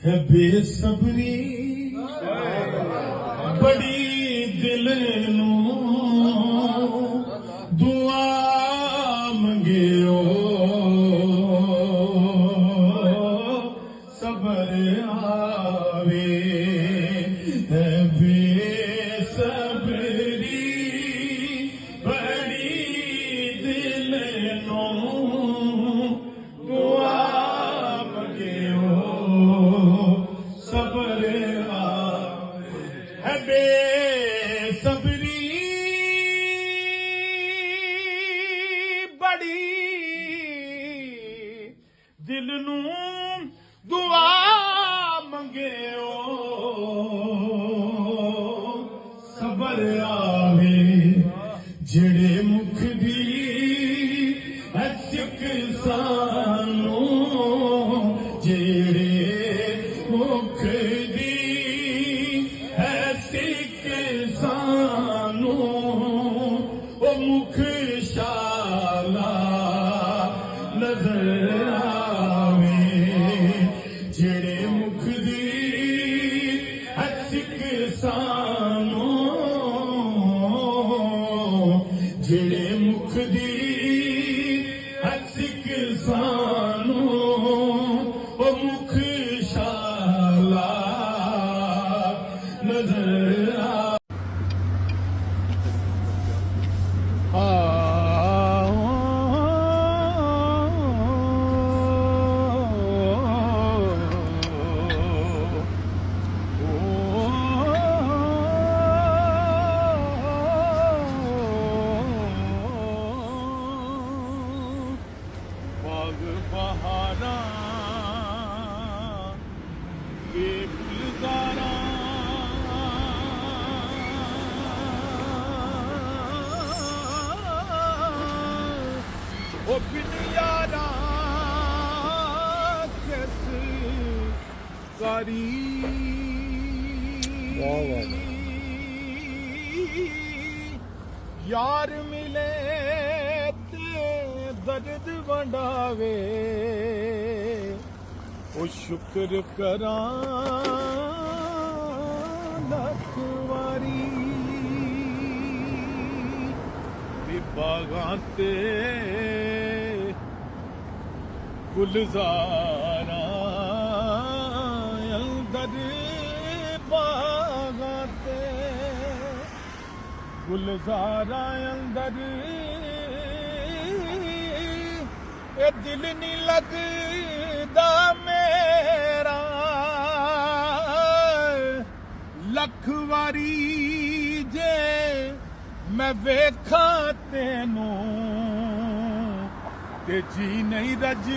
है बेसबरी बड़ी दिल नू दुआ मंगियो सबर आवे है बेसबरी बड़ी दिल नू दुआ मंगियो सबर आवे है बेसबरी बड़ी दिल नू दुआ मंगियो सबर आवे जेड़े मुख दी सिख सानू जेड़े मुख दी सिख सानू ओ मुख शाला नजर आवे जेड़े मुख दी सिख सानू जेड़े मुख दी सिख सानू ओ मुख शाला नजर बहारा के गुलजारा ओ बिन यारा किस करी यार मिले दर्द वंडावे ओ शुक्र करा लख वारी बागां ते गुलजारा अंदर बागां ते गुलजारा अंदर ए दिल नहीं लगदा मेरा लख वारी जे मैं वेखा तेनू ते जी नहीं रज